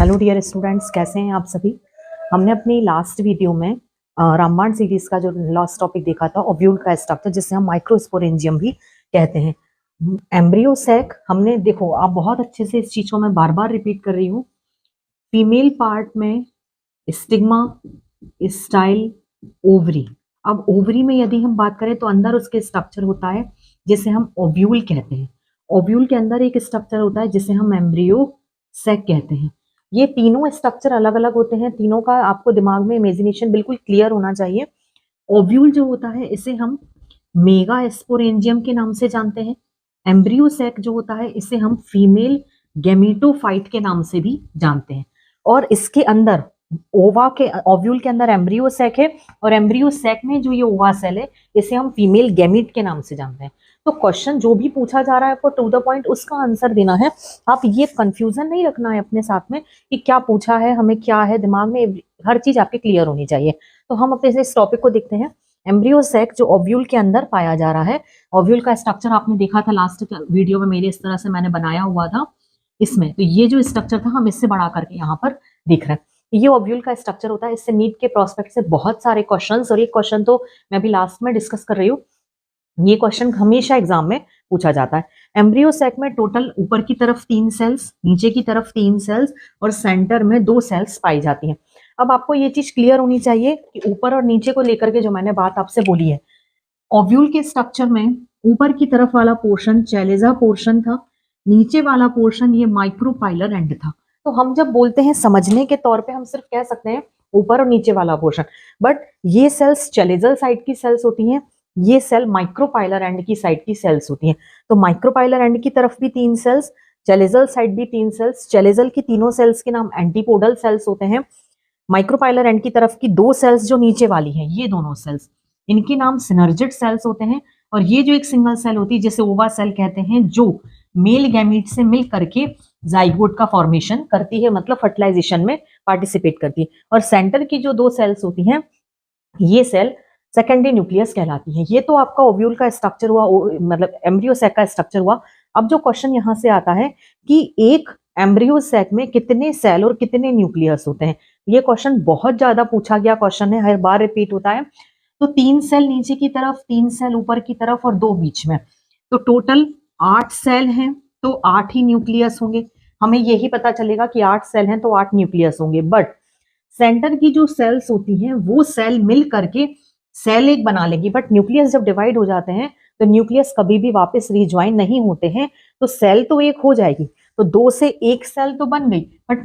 Hello dear students, कैसे हैं आप सभी। हमने अपनी लास्ट वीडियो में रामबाण सीरीज का जो लास्ट टॉपिक देखा था, ओव्यूल का स्ट्रक्चर, जिसे हम माइक्रोस्पोरेंजियम भी कहते हैं। एम्ब्रियो सैक, हमने देखो, आप बहुत अच्छे से इस चीज को मैं बार बार रिपीट कर रही हूँ। फीमेल पार्ट में स्टिग्मा, स्टाइल, ओवरी। अब ओवरी में यदि हम बात करें तो अंदर उसके स्ट्रक्चर होता है जिसे हम ओव्यूल कहते हैं। ओव्यूल के अंदर एक स्ट्रक्चर होता है जिसे हम एम्ब्रियो सैक कहते हैं। ये तीनों स्ट्रक्चर अलग अलग होते हैं, तीनों का आपको दिमाग में इमेजिनेशन बिल्कुल क्लियर होना चाहिए। ओव्यूल जो होता है इसे हम मेगा स्पोरेंजियम के नाम से जानते हैं। एम्ब्रियो सैक जो होता है इसे हम फीमेल गेमेटोफाइट के नाम से भी जानते हैं। और इसके अंदर ओवा के ओव्यूल के अंदर एम्ब्रियो सैक है, और एम्ब्रियो सैक में जो ये ओवा सेल है इसे हम फीमेल गैमीट के नाम से जानते हैं। तो क्वेश्चन जो भी पूछा जा रहा है आपको टू द पॉइंट उसका आंसर देना है। आप ये कंफ्यूजन नहीं रखना है अपने साथ में कि क्या पूछा है, हमें क्या है, दिमाग में हर चीज आपके क्लियर होनी चाहिए। तो हम अपने इस टॉपिक को देखते हैं। एम्ब्रियो सैक जो ओव्यूल के अंदर पाया जा रहा है, ओव्यूल का स्ट्रक्चर आपने देखा था लास्ट वीडियो में, मेरे इस तरह से मैंने बनाया हुआ था इसमें। तो ये जो स्ट्रक्चर था हम इससे बढ़ा करके यहाँ पर देख रहे हैं। ये ओव्यूल का स्ट्रक्चर होता है। इससे नीट के प्रोस्पेक्ट से बहुत सारे क्वेश्चंस, और ये क्वेश्चन तो मैं अभी लास्ट में डिस्कस कर रही हूँ, ये क्वेश्चन हमेशा एग्जाम में पूछा जाता है। एम्ब्रियो सैक में टोटल ऊपर की तरफ 3 सेल्स, नीचे की तरफ 3 सेल्स और सेंटर में 2 सेल्स पाई जाती हैं। अब आपको ये चीज क्लियर होनी चाहिए कि ऊपर और नीचे को लेकर के जो मैंने बात आपसे बोली है, ओव्यूल के स्ट्रक्चर में ऊपर की तरफ वाला पोर्शन चैलेजा पोर्शन था, नीचे वाला पोर्शन ये माइक्रोपाइलर एंड था। तो हम जब बोलते हैं समझने के तौर पे हम सिर्फ कह सकते हैं ऊपर और नीचे वाला पोर्शन, बट ये सेल्स चैलेजल साइड की सेल्स होती हैं, ये सेल माइक्रोपाइलर एंड की साइड की सेल्स होती हैं। तो माइक्रोपाइलर एंड की तरफ भी 3 सेल्स, चैलेजल साइड भी 3 सेल्स। चैलेजल की तीनों सेल्स के नाम एंटीपोडल सेल्स होते हैं। माइक्रोपाइलर एंड की तरफ की 2 सेल्स जो नीचे वाली हैं, ये दोनों सेल्स, इनके नाम सिनर्जिड सेल्स होते हैं। और ये जो एक सिंगल सेल होती है जिसे ओवा सेल कहते हैं, जो मेल गैमीट से मिल करके जाइगोट का फॉर्मेशन करती है, मतलब फर्टिलाइजेशन में पार्टिसिपेट करती है। और सेंटर की जो 2 सेल्स होती हैं, ये सेल सेकेंडरी न्यूक्लियस कहलाती है। ये तो आपका ओव्यूल का स्ट्रक्चर हुआ, मतलब एम्ब्रियो सैक का स्ट्रक्चर हुआ। अब जो क्वेश्चन यहां से आता है कि एक एम्ब्रियो सैक में कितने सेल और कितने न्यूक्लियस होते हैं, ये क्वेश्चन बहुत ज्यादा पूछा गया क्वेश्चन है, हर बार रिपीट होता है। तो 3 सेल नीचे की तरफ, 3 सेल ऊपर की तरफ और 2 बीच में, तो टोटल 8 सेल हैं, तो 8 ही न्यूक्लियस होंगे। हमें यही पता चलेगा कि 8 सेल हैं तो 8 न्यूक्लियस होंगे। बट सेंटर की जो सेल्स होती हैं वो सेल मिल करके सेल एक बना लेगी, बट न्यूक्लियस जब डिवाइड हो जाते हैं तो न्यूक्लियस कभी भी वापस रिज्वाइन नहीं होते हैं। तो सेल तो एक हो जाएगी, तो 2 से 1 सेल तो बन गई, बट